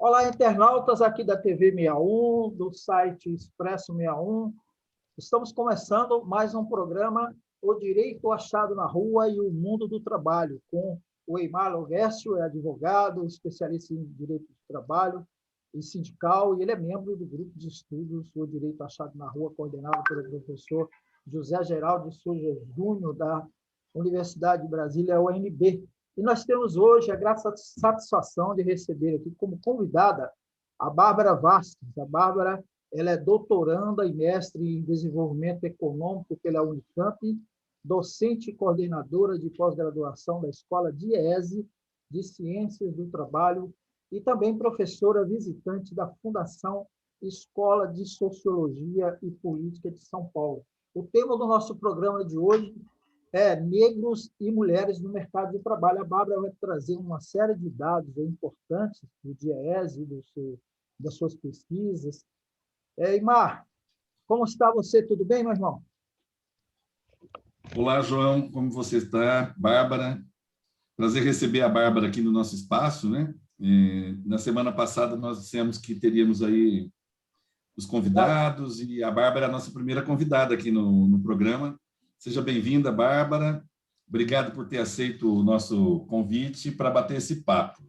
Olá, internautas aqui da TV 61, do site Expresso 61. Estamos começando mais um programa, O Direito Achado na Rua e o Mundo do Trabalho, com o Eimar Loguécio, é advogado, especialista em direito do trabalho e sindical, e ele é membro do grupo de estudos O Direito Achado na Rua, coordenado pelo professor José Geraldo de Souza Júnior, da Universidade de Brasília, UNB. E nós temos hoje a grata satisfação de receber aqui como convidada a Bárbara Vasques. A Bárbara, ela é doutoranda e mestre em desenvolvimento econômico pela Unicamp, docente e coordenadora de pós-graduação da Escola DIEESE de Ciências do Trabalho e também professora visitante da Fundação Escola de Sociologia e Política de São Paulo. O tema do nosso programa de hoje é negros e mulheres no mercado de trabalho. A Bárbara vai trazer uma série de dados importantes do DIEESE, das suas pesquisas. Eimar, como está você? Tudo bem, meu irmão? Olá, João, como você está? Bárbara, prazer receber a Bárbara aqui no nosso espaço, né? Na semana passada nós dissemos que teríamos aí os convidados e a Bárbara é a nossa primeira convidada aqui no programa. Seja bem-vinda, Bárbara. Obrigado por ter aceito o nosso convite para bater esse papo.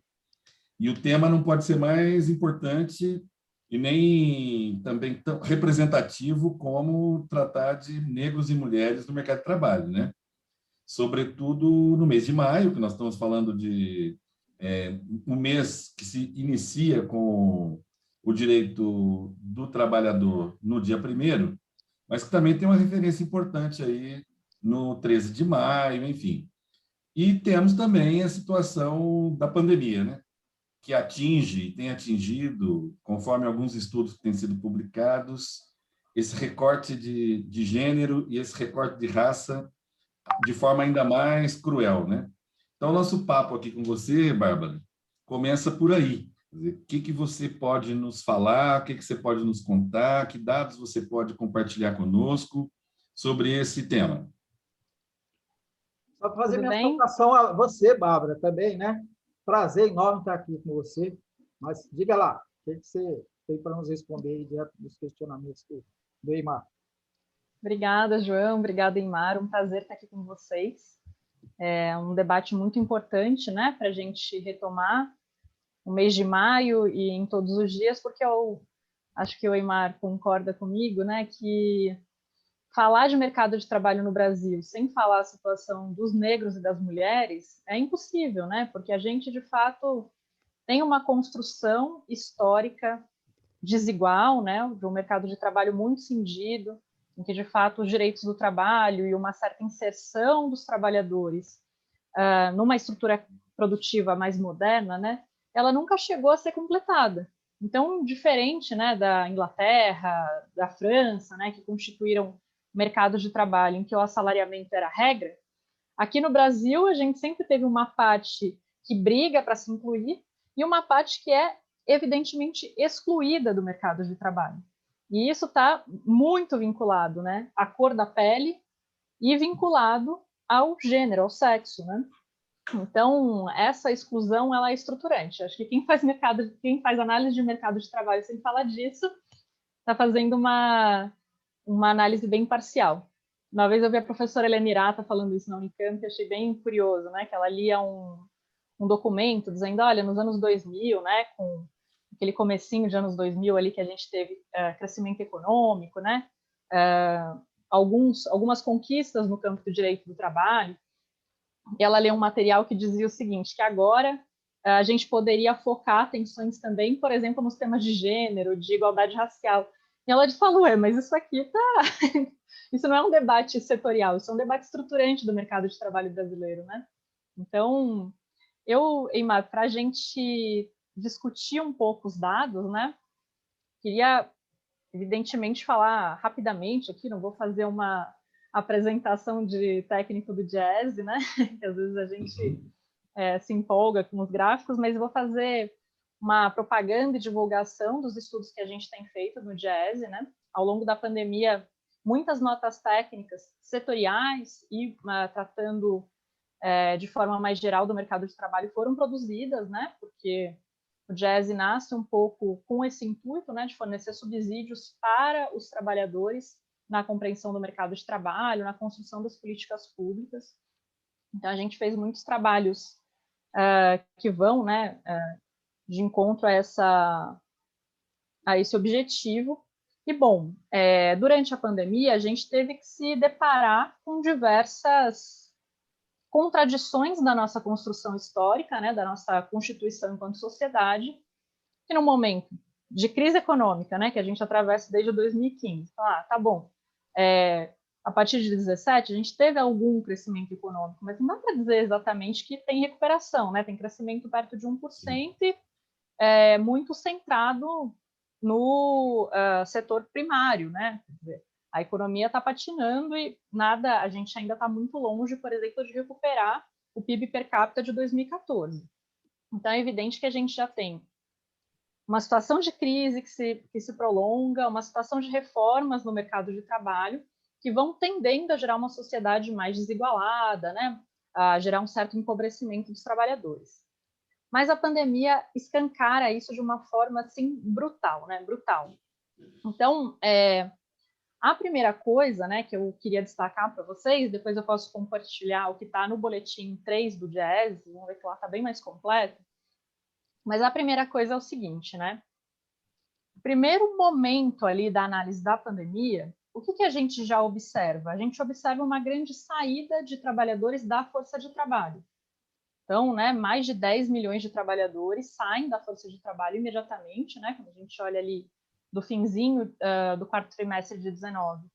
E o tema não pode ser mais importante e nem também tão representativo como tratar de negros e mulheres no mercado de trabalho, né? Sobretudo no mês de maio, que nós estamos falando de um mês que se inicia com o direito do trabalhador no dia 1º, mas que também tem uma referência importante aí no 13 de maio, enfim. E temos também a situação da pandemia, né? Que atinge e tem atingido, conforme alguns estudos que têm sido publicados, esse recorte de gênero e esse recorte de raça de forma ainda mais cruel, né? Então, nosso papo aqui com você, Bárbara, começa por aí. O que você pode nos falar, o que você pode nos contar, que dados você pode compartilhar conosco sobre esse tema? Só para fazer minha saudação a você, Bárbara, também, né? Prazer enorme estar aqui com você. Mas diga lá, o que você tem para nos responder aí diante dos questionamentos do Eimar? Obrigada, João. Obrigada, Eimar. Um prazer estar aqui com vocês. É um debate muito importante, né, para a gente retomar o mês de maio e em todos os dias, porque eu acho que o Eimar concorda comigo, né, que falar de mercado de trabalho no Brasil sem falar a situação dos negros e das mulheres é impossível, né, porque a gente, de fato, tem uma construção histórica desigual, né, de um mercado de trabalho muito cindido, em que, de fato, os direitos do trabalho e uma certa inserção dos trabalhadores numa estrutura produtiva mais moderna, né, ela nunca chegou a ser completada. Então, diferente, né, da Inglaterra, da França, né, que constituíram mercados de trabalho em que o assalariamento era a regra, aqui no Brasil a gente sempre teve uma parte que briga para se incluir e uma parte que é evidentemente excluída do mercado de trabalho. E isso está muito vinculado, né, à cor da pele e vinculado ao gênero, ao sexo, né? Então, essa exclusão, ela é estruturante. Acho que quem faz análise de mercado de trabalho sem falar disso, está fazendo uma análise bem parcial. Uma vez eu vi a professora Helena Irata falando isso na Unicamp, e achei bem curioso, né? Que ela lia um documento dizendo, olha, nos anos 2000, né, com aquele comecinho de anos 2000 ali que a gente teve crescimento econômico, né, algumas conquistas no campo do direito do trabalho, e ela leu um material que dizia o seguinte, que agora a gente poderia focar atenções também, por exemplo, nos temas de gênero, de igualdade racial. E ela falou, mas isso aqui isso não é um debate setorial, isso é um debate estruturante do mercado de trabalho brasileiro, né? Então, Eimar, para a gente discutir um pouco os dados, né? Queria, evidentemente, falar rapidamente aqui, não vou fazer uma apresentação de técnico do DIEESE, né? Que às vezes a gente se empolga com os gráficos, mas eu vou fazer uma propaganda e divulgação dos estudos que a gente tem feito no DIEESE, né? Ao longo da pandemia, muitas notas técnicas setoriais e tratando de forma mais geral do mercado de trabalho foram produzidas, né? Porque O Diese nasce um pouco com esse intuito, né, de fornecer subsídios para os trabalhadores na compreensão do mercado de trabalho, na construção das políticas públicas. Então, a gente fez muitos trabalhos que vão, né, de encontro a esse objetivo. E, bom, durante a pandemia, a gente teve que se deparar com diversas contradições da nossa construção histórica, né, da nossa constituição enquanto sociedade, que no momento de crise econômica, né, que a gente atravessa desde 2015, tá bom, a partir de 2017, a gente teve algum crescimento econômico, mas não dá para dizer exatamente que tem recuperação, né? Tem crescimento perto de 1% e muito centrado no setor primário, né? Quer dizer, a economia está patinando e nada, a gente ainda está muito longe, por exemplo, de recuperar o PIB per capita de 2014. Então, é evidente que a gente já tem uma situação de crise que se prolonga, uma situação de reformas no mercado de trabalho, que vão tendendo a gerar uma sociedade mais desigualada, né? A gerar um certo empobrecimento dos trabalhadores. Mas a pandemia escancara isso de uma forma assim brutal, né? Brutal. Então, a primeira coisa, né, que eu queria destacar para vocês, depois eu posso compartilhar o que está no boletim 3 do Diese, vamos ver que lá está bem mais completo. Mas a primeira coisa é o seguinte, né? O primeiro momento ali da análise da pandemia, o que a gente já observa? A gente observa uma grande saída de trabalhadores da força de trabalho. Então, né, mais de 10 milhões de trabalhadores saem da força de trabalho imediatamente, né, quando a gente olha ali do finzinho do quarto trimestre de 19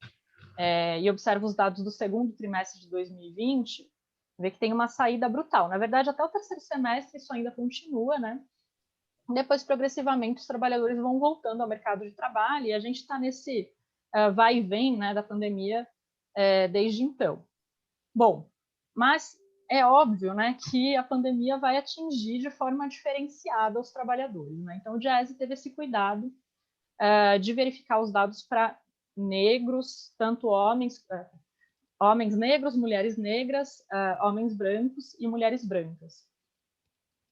e observa os dados do segundo trimestre de 2020, vê que tem uma saída brutal. Na verdade, até o terceiro semestre isso ainda continua, né? Depois, progressivamente, os trabalhadores vão voltando ao mercado de trabalho e a gente está nesse vai e vem, né, da pandemia desde então. Bom, mas é óbvio, né, que a pandemia vai atingir de forma diferenciada os trabalhadores, né? Então, o Diese teve esse cuidado de verificar os dados para negros, tanto homens negros, mulheres negras, homens brancos e mulheres brancas.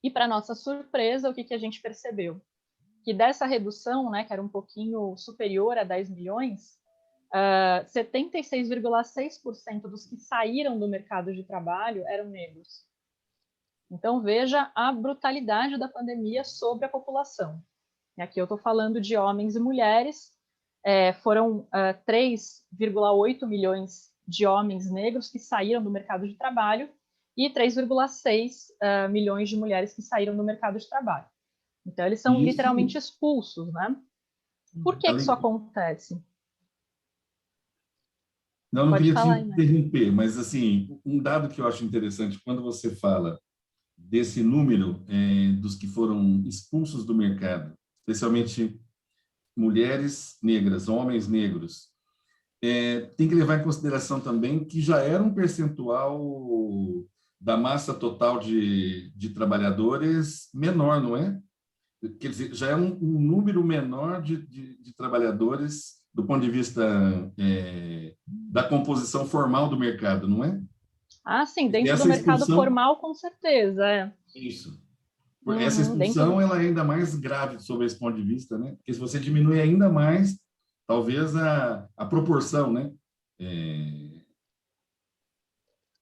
E, para nossa surpresa, o que a gente percebeu? Que dessa redução, né, que era um pouquinho superior a 10 milhões, 76,6% dos que saíram do mercado de trabalho eram negros. Então, veja a brutalidade da pandemia sobre a população. E aqui eu estou falando de homens e mulheres, foram 3,8 milhões de homens negros que saíram do mercado de trabalho e 3,6 milhões de mulheres que saíram do mercado de trabalho. Então, eles são literalmente expulsos, né? Por que isso acontece? Não queria te interromper, mas assim, um dado que eu acho interessante, quando você fala desse número dos que foram expulsos do mercado, especialmente mulheres negras, homens negros, tem que levar em consideração também que já era um percentual da massa total de trabalhadores menor, não é? Quer dizer, já é um número menor de trabalhadores do ponto de vista da composição formal do mercado, não é? Ah, sim, dentro do mercado formal, com certeza. Isso. Essa expulsão ela é ainda mais grave sob esse ponto de vista, né? Porque se você diminui ainda mais, talvez a proporção, né?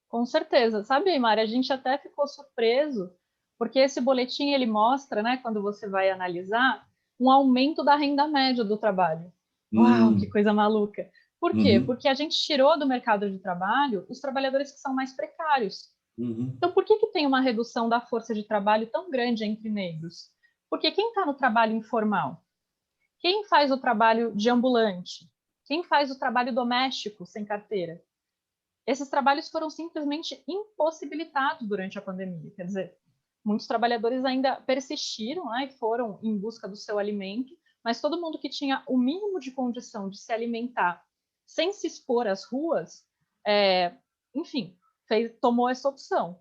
Com certeza. Sabe, Mari, a gente até ficou surpreso, porque esse boletim ele mostra, né, quando você vai analisar, um aumento da renda média do trabalho. Uau, que coisa maluca! Por quê? Porque a gente tirou do mercado de trabalho os trabalhadores que são mais precários. Então, por que tem uma redução da força de trabalho tão grande entre negros? Porque quem está no trabalho informal? Quem faz o trabalho de ambulante? Quem faz o trabalho doméstico sem carteira? Esses trabalhos foram simplesmente impossibilitados durante a pandemia. Quer dizer, muitos trabalhadores ainda persistiram, né, e foram em busca do seu alimento, mas todo mundo que tinha o mínimo de condição de se alimentar sem se expor às ruas, enfim, tomou essa opção.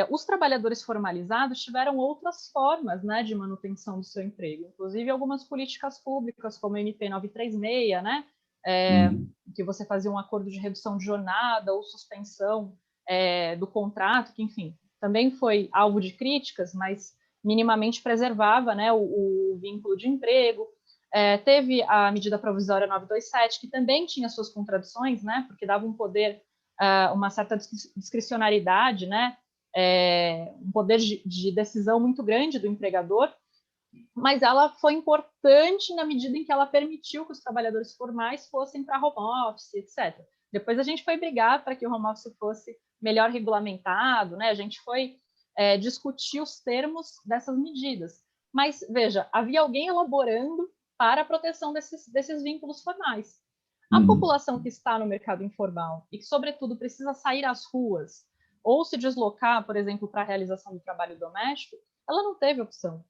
Os trabalhadores formalizados tiveram outras formas, né, de manutenção do seu emprego, inclusive algumas políticas públicas, como a MP 936, né, que você fazia um acordo de redução de jornada ou suspensão do contrato, que, enfim, também foi alvo de críticas, mas minimamente preservava, né, o vínculo de emprego. Teve a medida provisória 927, que também tinha suas contradições, né, porque dava um poder, uma certa discricionariedade, né, um poder de decisão muito grande do empregador, mas ela foi importante na medida em que ela permitiu que os trabalhadores formais fossem para home office, etc. Depois a gente foi brigar para que o home office fosse melhor regulamentado, né? A gente foi discutir os termos dessas medidas. Mas, veja, havia alguém elaborando para a proteção desses vínculos formais. A população que está no mercado informal e que, sobretudo, precisa sair às ruas ou se deslocar, por exemplo, para a realização do trabalho doméstico, ela não teve opção.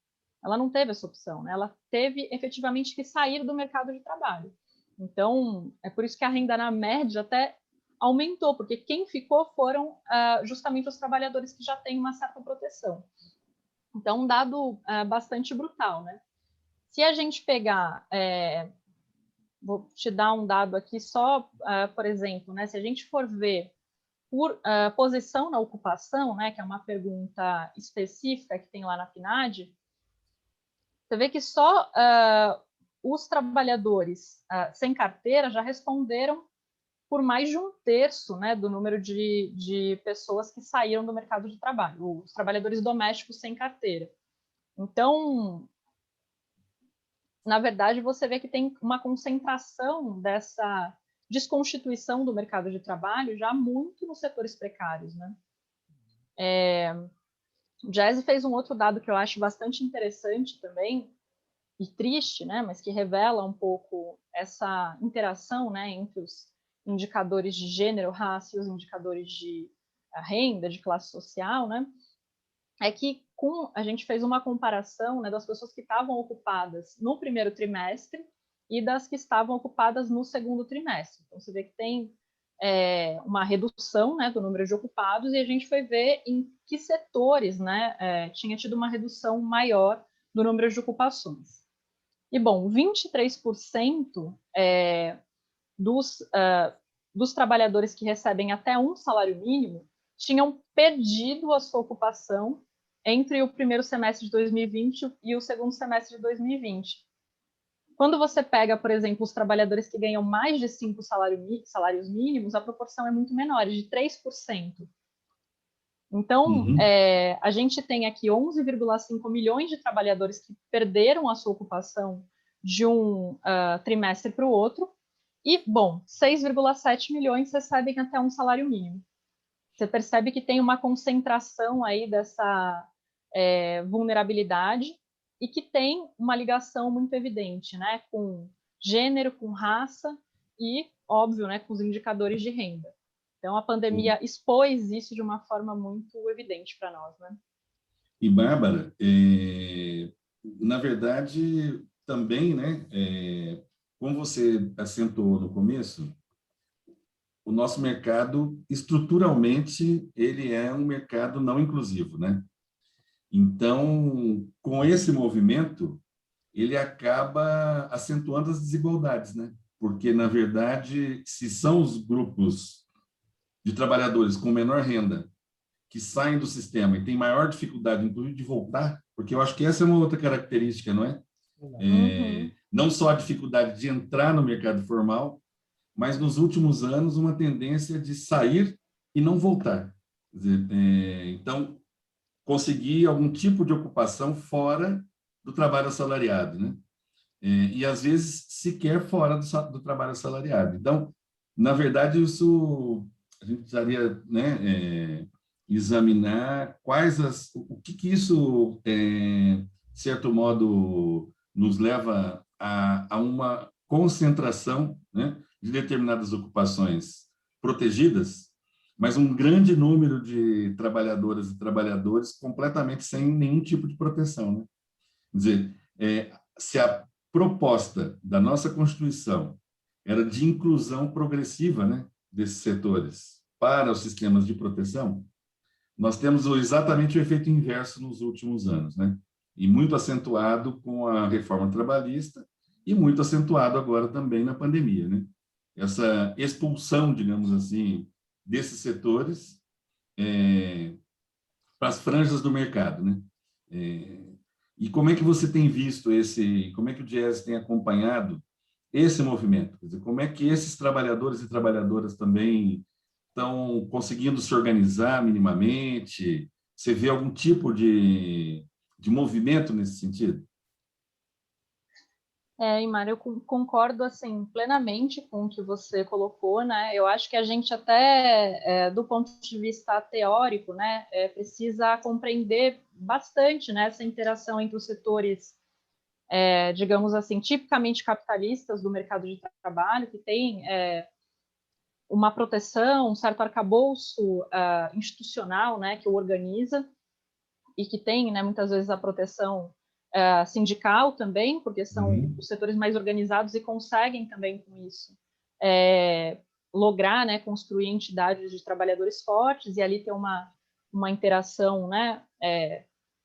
Ela não teve essa opção, né? Ela teve efetivamente que sair do mercado de trabalho. Então, é por isso que a renda na média até aumentou, porque quem ficou foram justamente os trabalhadores que já têm uma certa proteção. Então, um dado bastante brutal, né? Se a gente pegar, vou te dar um dado aqui só, por exemplo, né? Se a gente for ver por posição na ocupação, né? Que é uma pergunta específica que tem lá na PNAD, você vê que só os trabalhadores sem carteira já responderam por mais de 1/3, né, do número de pessoas que saíram do mercado de trabalho, os trabalhadores domésticos sem carteira. Então, na verdade, você vê que tem uma concentração dessa desconstituição do mercado de trabalho já muito nos setores precários, né? O Jazzy fez um outro dado que eu acho bastante interessante também, e triste, né, mas que revela um pouco essa interação, né, entre os indicadores de gênero, raça e os indicadores de renda, de classe social, né, é que a gente fez uma comparação, né, das pessoas que estavam ocupadas no primeiro trimestre e das que estavam ocupadas no segundo trimestre. Então, você vê que tem uma redução, né, do número de ocupados, e a gente foi ver em que setores, né, tinha tido uma redução maior do número de ocupações. E, bom, 23% dos trabalhadores que recebem até um salário mínimo tinham perdido a sua ocupação entre o primeiro semestre de 2020 e o segundo semestre de 2020. Quando você pega, por exemplo, os trabalhadores que ganham mais de 5 salários mínimos, a proporção é muito menor, de 3%. Então, a gente tem aqui 11,5 milhões de trabalhadores que perderam a sua ocupação de um trimestre para o outro, e, bom, 6,7 milhões recebem até um salário mínimo. Você percebe que tem uma concentração aí dessa vulnerabilidade e que tem uma ligação muito evidente, né, com gênero, com raça e, óbvio, né, com os indicadores de renda. Então, a pandemia expôs isso de uma forma muito evidente para nós, né? E, Bárbara, na verdade, também, né, como você acentuou no começo, o nosso mercado, estruturalmente, ele é um mercado não inclusivo, né? Então, com esse movimento, ele acaba acentuando as desigualdades, né? Porque, na verdade, se são os grupos de trabalhadores com menor renda que saem do sistema e têm maior dificuldade, inclusive, de voltar, porque eu acho que essa é uma outra característica, não é? Não só a dificuldade de entrar no mercado formal, mas nos últimos anos uma tendência de sair e não voltar. Quer dizer, então, conseguir algum tipo de ocupação fora do trabalho assalariado, né? E às vezes sequer fora do trabalho assalariado. Então, na verdade, isso a gente precisaria, né, examinar o que isso, de certo modo, nos leva a uma concentração, né, de determinadas ocupações protegidas, mas um grande número de trabalhadoras e trabalhadores completamente sem nenhum tipo de proteção, né? Quer dizer, se a proposta da nossa Constituição era de inclusão progressiva, né, desses setores para os sistemas de proteção, nós temos exatamente o efeito inverso nos últimos anos, né? E muito acentuado com a reforma trabalhista e muito acentuado agora também na pandemia, né? Essa expulsão, digamos assim, desses setores para as franjas do mercado, né? E como é que você tem visto como é que o Diese tem acompanhado esse movimento? Quer dizer, como é que esses trabalhadores e trabalhadoras também estão conseguindo se organizar minimamente? Você vê algum tipo de movimento nesse sentido? Imar, eu concordo assim plenamente com o que você colocou, né? Eu acho que a gente até do ponto de vista teórico, né, precisa compreender bastante, né, essa interação entre os setores, digamos assim, tipicamente capitalistas do mercado de trabalho, que tem uma proteção, um certo arcabouço institucional, né, que o organiza e que tem, né, muitas vezes a proteção sindical também, porque são os setores mais organizados e conseguem também com isso lograr, né, construir entidades de trabalhadores fortes e ali ter uma interação, né,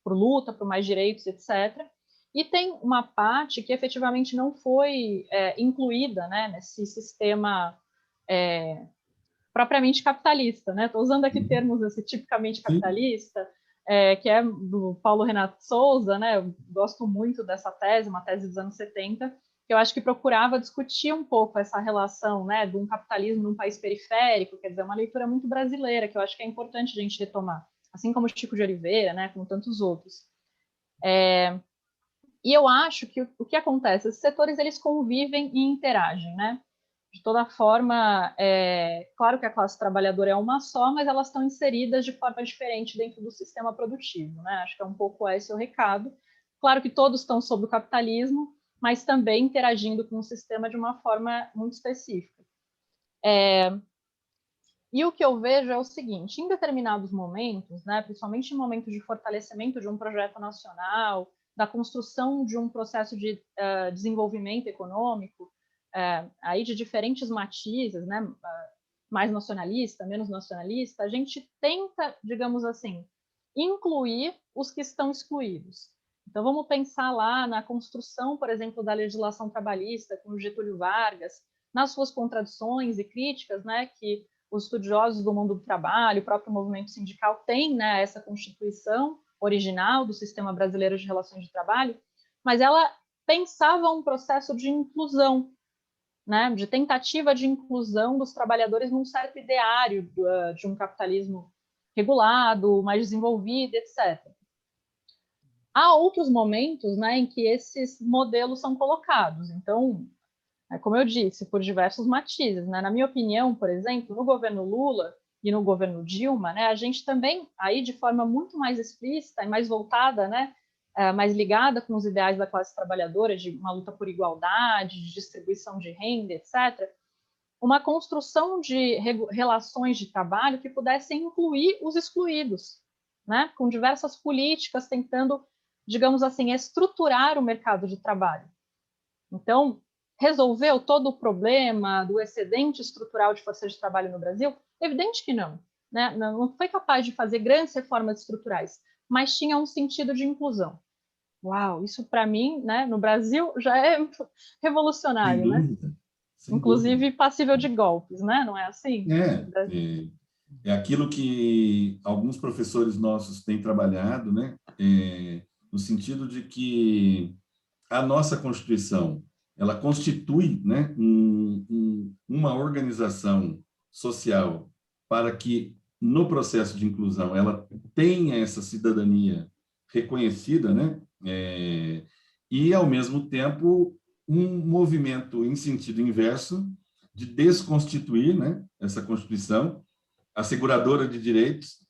por luta, por mais direitos, etc. E tem uma parte que efetivamente não foi incluída, né, nesse sistema propriamente capitalista, né? Estou usando aqui termos assim, tipicamente capitalista, que é do Paulo Renato Souza, né? Eu gosto muito dessa tese, uma tese dos anos 70, que eu acho que procurava discutir um pouco essa relação, né, de um capitalismo num país periférico, quer dizer, uma leitura muito brasileira, que eu acho que é importante a gente retomar, assim como o Chico de Oliveira, né, como tantos outros. E eu acho que o que acontece, esses setores eles convivem e interagem, né? De toda forma, claro que a classe trabalhadora é uma só, mas elas estão inseridas de forma diferente dentro do sistema produtivo, né? Acho que é um pouco esse o recado. Claro que todos estão sob o capitalismo, mas também interagindo com o sistema de uma forma muito específica. E o que eu vejo é o seguinte, em determinados momentos, né, principalmente em momentos de fortalecimento de um projeto nacional, da construção de um processo de desenvolvimento econômico, aí de diferentes matizes, né, mais nacionalista, menos nacionalista, a gente tenta, digamos assim, incluir os que estão excluídos. Então, vamos pensar lá na construção, por exemplo, da legislação trabalhista com o Getúlio Vargas, nas suas contradições e críticas, né, que os estudiosos do mundo do trabalho, o próprio movimento sindical têm, né, essa constituição original do sistema brasileiro de relações de trabalho, mas ela pensava um processo de inclusão, né, de tentativa de inclusão dos trabalhadores num certo ideário de um capitalismo regulado, mais desenvolvido, etc. Há outros momentos, né, em que esses modelos são colocados. Então, como eu disse, por diversos matizes, né? Na minha opinião, por exemplo, no governo Lula e no governo Dilma, né, a gente também, aí de forma muito mais explícita e mais voltada, né, mais ligada com os ideais da classe trabalhadora, de uma luta por igualdade, de distribuição de renda, etc., uma construção de relações de trabalho que pudessem incluir os excluídos, né, com diversas políticas tentando, digamos assim, estruturar o mercado de trabalho. Então, resolveu todo o problema do excedente estrutural de força de trabalho no Brasil? Evidente que não, né? Não foi capaz de fazer grandes reformas estruturais, mas tinha um sentido de inclusão. Uau, isso para mim, né, no Brasil já é revolucionário, Sem né? dúvida, sem Inclusive dúvida. passível de golpes, né? Não é assim? É aquilo que alguns professores nossos têm trabalhado, né? No sentido de que a nossa Constituição ela constitui, né, uma organização social para que no processo de inclusão ela tenha essa cidadania reconhecida, né, e ao mesmo tempo um movimento em sentido inverso de desconstituir, né, essa Constituição asseguradora de direitos,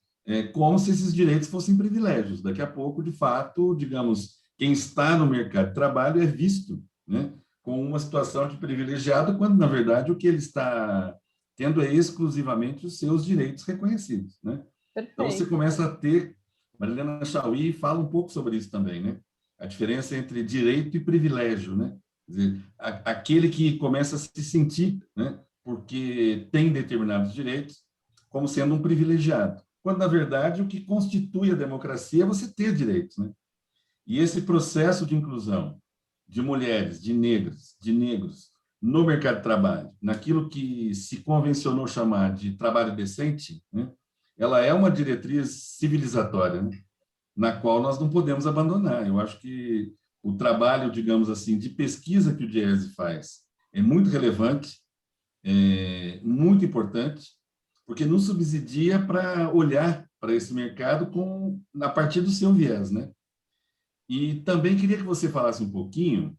como se esses direitos fossem privilégios. Daqui a pouco, de fato, digamos, quem está no mercado de trabalho é visto, né, com uma situação de privilegiado, quando, na verdade, o que ele está tendo é exclusivamente os seus direitos reconhecidos, né? Então, você começa a ter... Marilena Chaui fala um pouco sobre isso também, né? A diferença entre direito e privilégio, né? Quer dizer, aquele que começa a se sentir, né, porque tem determinados direitos, como sendo um privilegiado, quando, na verdade, o que constitui a democracia é você ter direitos, né? E esse processo de inclusão de mulheres, de negros no mercado de trabalho, naquilo que se convencionou chamar de trabalho decente, né? Ela é uma diretriz civilizatória, né? na qual nós não podemos abandonar. Eu acho que o trabalho, digamos assim, de pesquisa que o Diese faz é muito relevante, é muito importante, porque nos subsidia para olhar para esse mercado a partir do seu viés, né? E também queria que você falasse um pouquinho,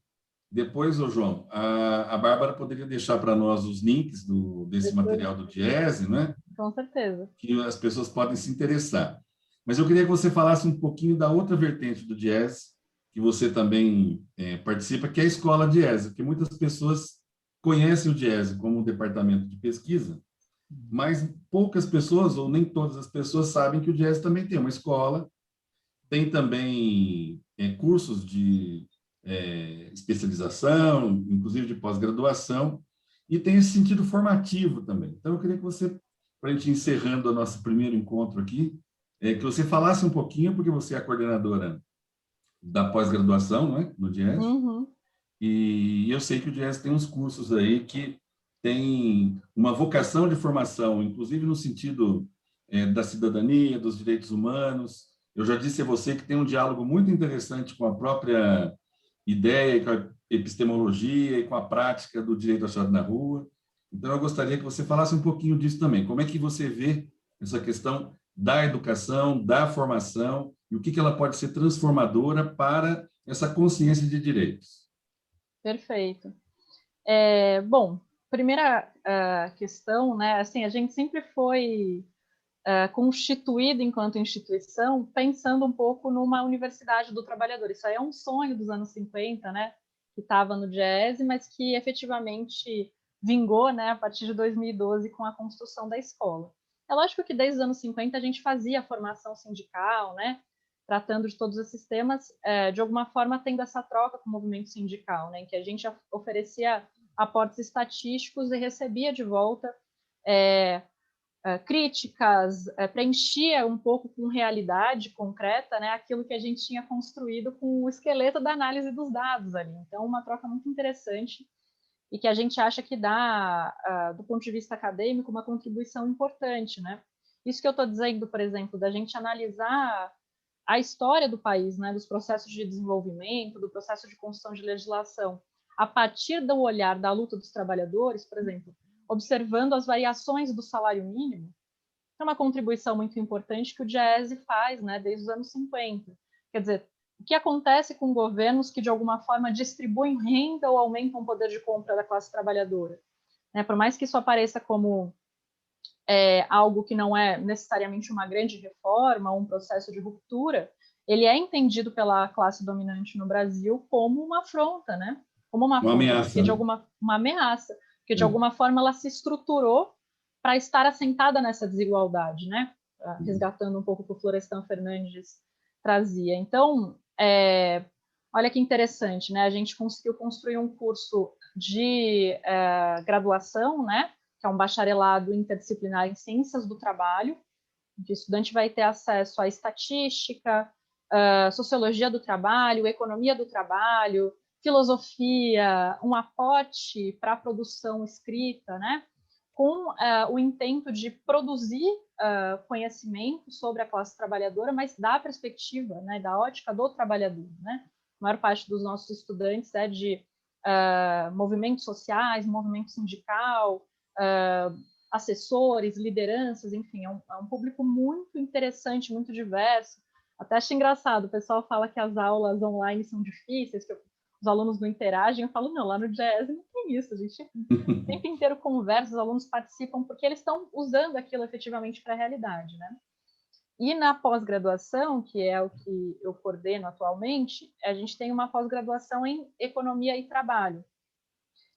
depois, ô João, a Bárbara poderia deixar para nós os links desse Depois, material do Diese, né? com certeza. Que as pessoas podem se interessar. Mas eu queria que você falasse um pouquinho da outra vertente do Diese, que você também participa, que é a Escola Diese, porque muitas pessoas conhecem o Diese como um departamento de pesquisa, mas poucas pessoas, ou nem todas as pessoas, sabem que o Diese também tem uma escola, tem também cursos de especialização, inclusive de pós-graduação, e tem esse sentido formativo também. Então, eu queria que você, para a gente ir encerrando o nosso primeiro encontro aqui, que você falasse um pouquinho, porque você é a coordenadora da pós-graduação, não é? No Diese, Uhum. e eu sei que o Diese tem uns cursos aí que tem uma vocação de formação, inclusive no sentido da cidadania, dos direitos humanos. Eu já disse a você que tem um diálogo muito interessante com a própria ideia, com a epistemologia e com a prática do direito achado na rua. Então, eu gostaria que você falasse um pouquinho disso também. Como é que você vê essa questão da educação, da formação, e o que ela pode ser transformadora para essa consciência de direitos? Perfeito. Bom, primeira questão, né? Assim, a gente sempre foi constituído enquanto instituição pensando um pouco numa universidade do trabalhador. Isso aí é um sonho dos anos 50, né? Que estava no Diese, mas que efetivamente vingou, né? A partir de 2012 com a construção da escola. É lógico que desde os anos 50 a gente fazia formação sindical, né? Tratando de todos esses temas, de alguma forma tendo essa troca com o movimento sindical, né? Em que a gente oferecia aportes estatísticos e recebia de volta críticas, preenchia um pouco com realidade concreta, né, aquilo que a gente tinha construído com o esqueleto da análise dos dados ali. Então, uma troca muito interessante e que a gente acha que dá, do ponto de vista acadêmico, uma contribuição importante, né? Isso que eu estou dizendo, por exemplo, da gente analisar a história do país, né, dos processos de desenvolvimento, do processo de construção de legislação, a partir do olhar da luta dos trabalhadores, por exemplo, observando as variações do salário mínimo, é uma contribuição muito importante que o Diese faz, né, desde os anos 50. Quer dizer, o que acontece com governos que, de alguma forma, distribuem renda ou aumentam o poder de compra da classe trabalhadora? Né, por mais que isso apareça como algo que não é necessariamente uma grande reforma, um processo de ruptura, ele é entendido pela classe dominante no Brasil como uma afronta, né? Como uma afronta, ameaça, né? uma ameaça, porque de alguma forma ela se estruturou para estar assentada nessa desigualdade, né? Resgatando um pouco o que o Florestan Fernandes trazia. Então, olha que interessante, né? A gente conseguiu construir um curso de graduação, né? Que é um bacharelado interdisciplinar em ciências do trabalho, que o estudante vai ter acesso à estatística, sociologia do trabalho, economia do trabalho, filosofia, um aporte para a produção escrita, né? Com o intento de produzir conhecimento sobre a classe trabalhadora, mas da perspectiva, né, da ótica do trabalhador, né? A maior parte dos nossos estudantes é de movimentos sociais, movimento sindical, assessores, lideranças, enfim, é um público muito interessante, muito diverso. Até acho engraçado, o pessoal fala que as aulas online são difíceis, que os alunos não interagem. Eu falo, não, lá no Diese não tem isso, a gente o tempo inteiro conversa, os alunos participam, porque eles estão usando aquilo efetivamente para a realidade, né? E na pós-graduação, que é o que eu coordeno atualmente, a gente tem uma pós-graduação em economia e trabalho,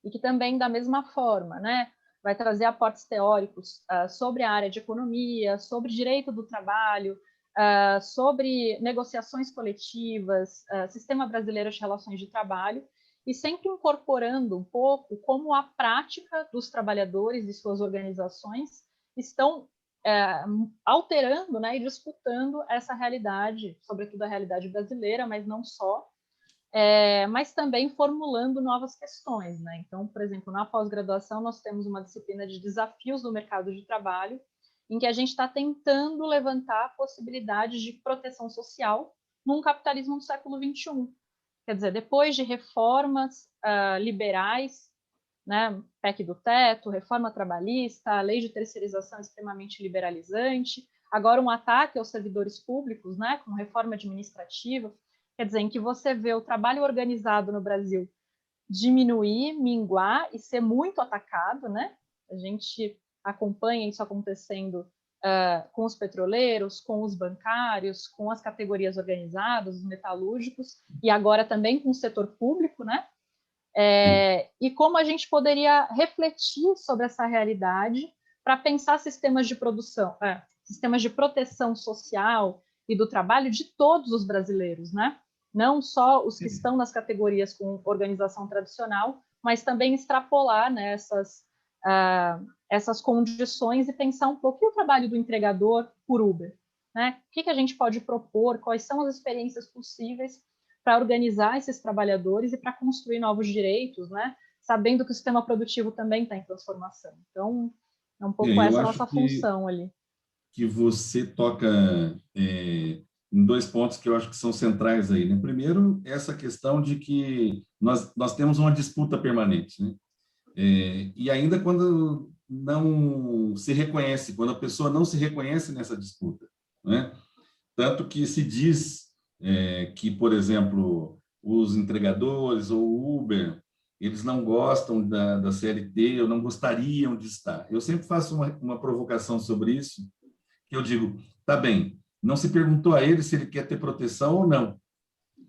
e que também, da mesma forma, né, vai trazer aportes teóricos sobre a área de economia, sobre direito do trabalho, sobre negociações coletivas, sistema brasileiro de relações de trabalho, e sempre incorporando um pouco como a prática dos trabalhadores e suas organizações estão alterando, né, e disputando essa realidade, sobretudo a realidade brasileira, mas não só, mas também formulando novas questões, né? Então, por exemplo, na pós-graduação nós temos uma disciplina de desafios do mercado de trabalho, em que a gente está tentando levantar possibilidades de proteção social num capitalismo do século XXI. Quer dizer, depois de reformas liberais, né, PEC do teto, reforma trabalhista, lei de terceirização extremamente liberalizante, agora um ataque aos servidores públicos, né, com reforma administrativa, quer dizer, em que você vê o trabalho organizado no Brasil diminuir, minguar e ser muito atacado, né? A gente acompanha isso acontecendo com os petroleiros, com os bancários, com as categorias organizadas, os metalúrgicos, e agora também com o setor público, né? E como a gente poderia refletir sobre essa realidade para pensar sistemas de produção, sistemas de proteção social e do trabalho de todos os brasileiros, né? Não só os que estão nas categorias com organização tradicional, mas também extrapolar, né, essas condições e pensar um pouco o trabalho do entregador por Uber, né? O que a gente pode propor, quais são as experiências possíveis para organizar esses trabalhadores e para construir novos direitos, né? Sabendo que o sistema produtivo também está em transformação. Então, é um pouco essa a nossa função ali. Que você toca em dois pontos que eu acho que são centrais aí, né? Primeiro, essa questão de que nós temos uma disputa permanente, né? E ainda quando não se reconhece, quando a pessoa não se reconhece nessa disputa, né? Tanto que se diz que, por exemplo, os entregadores ou o Uber, eles não gostam da CLT ou não gostariam de estar. Eu sempre faço uma provocação sobre isso, que eu digo, tá bem, não se perguntou a ele se ele quer ter proteção ou não.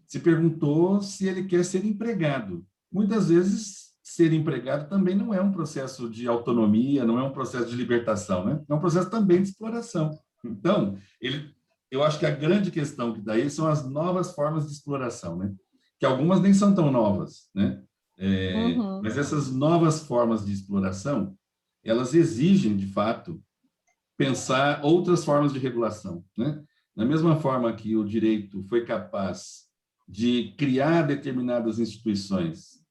Se perguntou se ele quer ser empregado. Muitas vezes, ser empregado também não é um processo de autonomia, não é um processo de libertação, né? É um processo também de exploração. Então, eu acho que a grande questão que daí são as novas formas de exploração, né? Que algumas nem são tão novas, né? Mas essas novas formas de exploração, elas exigem, de fato, pensar outras formas de regulação, né? Da mesma forma que o direito foi capaz de criar determinadas instituições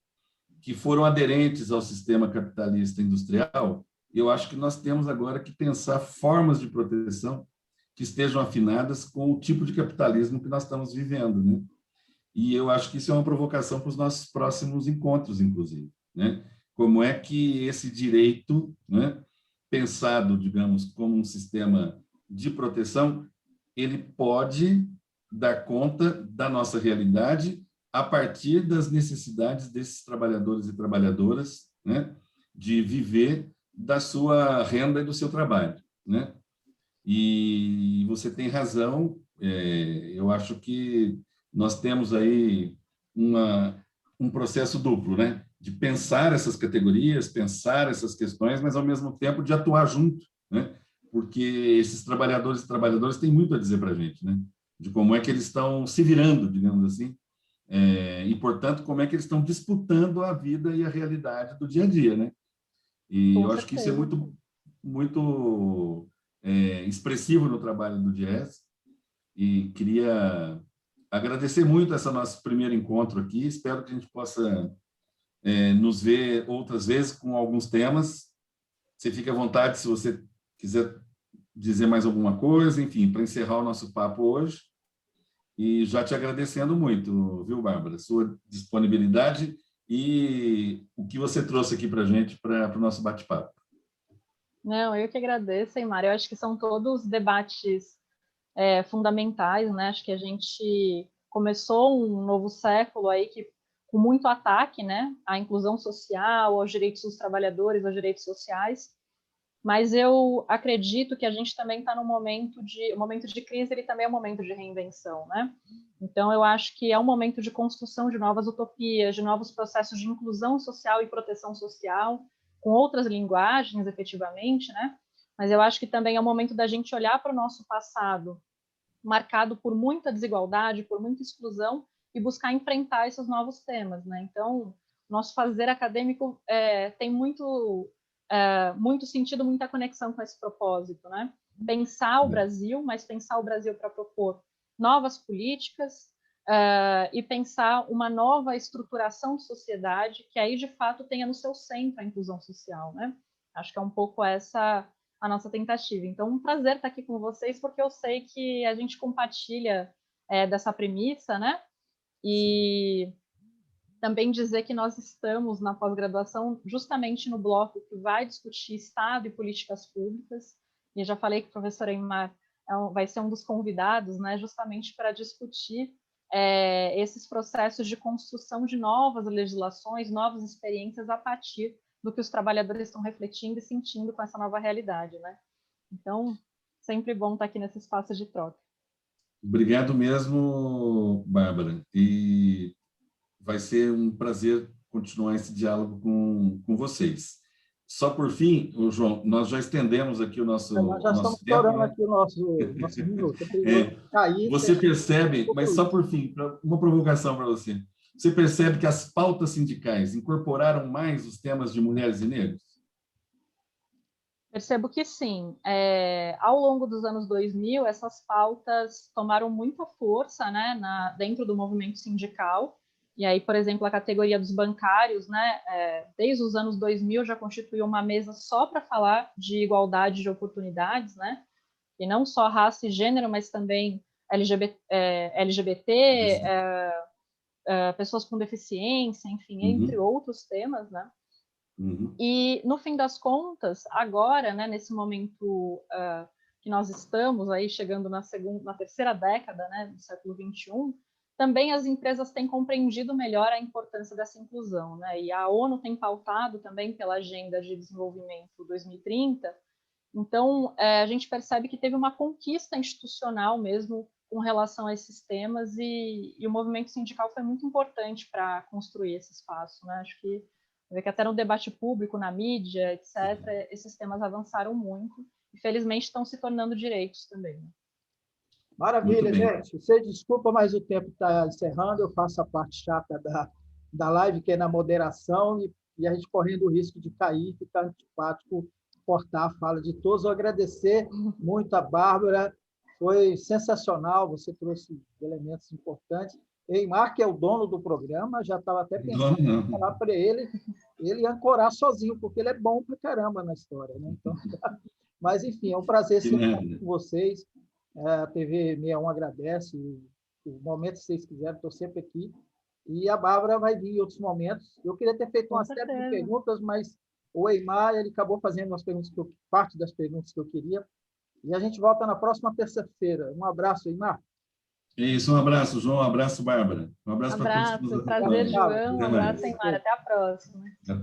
que foram aderentes ao sistema capitalista industrial, eu acho que nós temos agora que pensar formas de proteção que estejam afinadas com o tipo de capitalismo que nós estamos vivendo, né? E eu acho que isso é uma provocação para os nossos próximos encontros, inclusive, né? Como é que esse direito, né, pensado, digamos, como um sistema de proteção, ele pode dar conta da nossa realidade a partir das necessidades desses trabalhadores e trabalhadoras, né, de viver da sua renda e do seu trabalho, né? E você tem razão, eu acho que nós temos aí um processo duplo, né? De pensar essas categorias, pensar essas questões, mas ao mesmo tempo de atuar junto, né? Porque esses trabalhadores e trabalhadoras têm muito a dizer para a gente, né? De como é que eles estão se virando, digamos assim, e, portanto, como é que eles estão disputando a vida e a realidade do dia a dia, né? E eu acho que isso é muito, muito expressivo no trabalho do Jazz, e queria agradecer muito esse nosso primeiro encontro aqui. Espero que a gente possa nos ver outras vezes com alguns temas. Você fica à vontade se você quiser dizer mais alguma coisa, enfim, para encerrar o nosso papo hoje. E já te agradecendo muito, viu, Bárbara, sua disponibilidade e o que você trouxe aqui para a gente, para o nosso bate-papo. Não, eu que agradeço, hein, Mário. Eu acho que são todos debates fundamentais, né? Acho que a gente começou um novo século aí com muito ataque, né? À inclusão social, aos direitos dos trabalhadores, aos direitos sociais. Mas eu acredito que a gente também está num momento de crise, ele também é um momento de reinvenção, né? Então, eu acho que é um momento de construção de novas utopias, de novos processos de inclusão social e proteção social, com outras linguagens, efetivamente, né? Mas eu acho que também é o momento da gente olhar para o nosso passado, marcado por muita desigualdade, por muita exclusão, e buscar enfrentar esses novos temas, né? Então, nosso fazer acadêmico tem muito sentido, muita conexão com esse propósito, né? Pensar o Brasil, mas pensar o Brasil para propor novas políticas e pensar uma nova estruturação de sociedade que aí, de fato, tenha no seu centro a inclusão social, né? Acho que é um pouco essa a nossa tentativa. Então, um prazer estar aqui com vocês, porque eu sei que a gente compartilha dessa premissa, né? E também dizer que nós estamos na pós-graduação justamente no bloco que vai discutir Estado e políticas públicas, e eu já falei que o professor Eymar vai ser um dos convidados, né, justamente para discutir esses processos de construção de novas legislações, novas experiências a partir do que os trabalhadores estão refletindo e sentindo com essa nova realidade, né? Então, sempre bom estar aqui nesse espaço de troca. Obrigado mesmo, Bárbara. E vai ser um prazer continuar esse diálogo com vocês. Só por fim, João, nós já estendemos aqui o nosso tempo. Nós já estamos estourando, né, aqui o nosso minuto. Você percebe, mas só por fim, uma provocação para você. Você percebe que as pautas sindicais incorporaram mais os temas de mulheres e negros? Percebo que sim. Ao longo dos anos 2000, essas pautas tomaram muita força, né, dentro do movimento sindical. E aí, por exemplo, a categoria dos bancários, né, desde os anos 2000 já constituiu uma mesa só para falar de igualdade de oportunidades, né, e não só raça e gênero, mas também LGBT, pessoas com deficiência, enfim, entre outros temas, né. E, no fim das contas, agora, né, nesse momento que nós estamos aí chegando na terceira década, né, do século XXI, também as empresas têm compreendido melhor a importância dessa inclusão, né? E a ONU tem pautado também pela Agenda de Desenvolvimento 2030. Então, a gente percebe que teve uma conquista institucional mesmo com relação a esses temas e o movimento sindical foi muito importante para construir esse espaço, né? Acho que até no debate público, na mídia, etc., esses temas avançaram muito e, felizmente, estão se tornando direitos também, né? Maravilha, gente. Você desculpa, mas o tempo está encerrando. Eu faço a parte chata da live, que é na moderação, e a gente correndo o risco de cair, ficar antipático, cortar a fala de todos. Eu agradecer muito a Bárbara. Foi sensacional. Você trouxe elementos importantes. Eymar, que é o dono do programa, já estava até pensando em falar para ele ancorar sozinho, porque ele é bom pra caramba na história, né? Então, mas, enfim, é um prazer sempre estar com vocês. A TV 61 agradece. O momento que vocês quiserem, estou sempre aqui. E a Bárbara vai vir em outros momentos. Eu queria ter feito uma série de perguntas, mas o Eymar ele acabou fazendo parte das perguntas que eu queria. E a gente volta na próxima terça-feira. Um abraço, Eymar. Isso, um abraço, João. Um abraço, Bárbara. Um abraço para todos. Prazer, João. Um abraço, Eymar. Até a próxima. Até.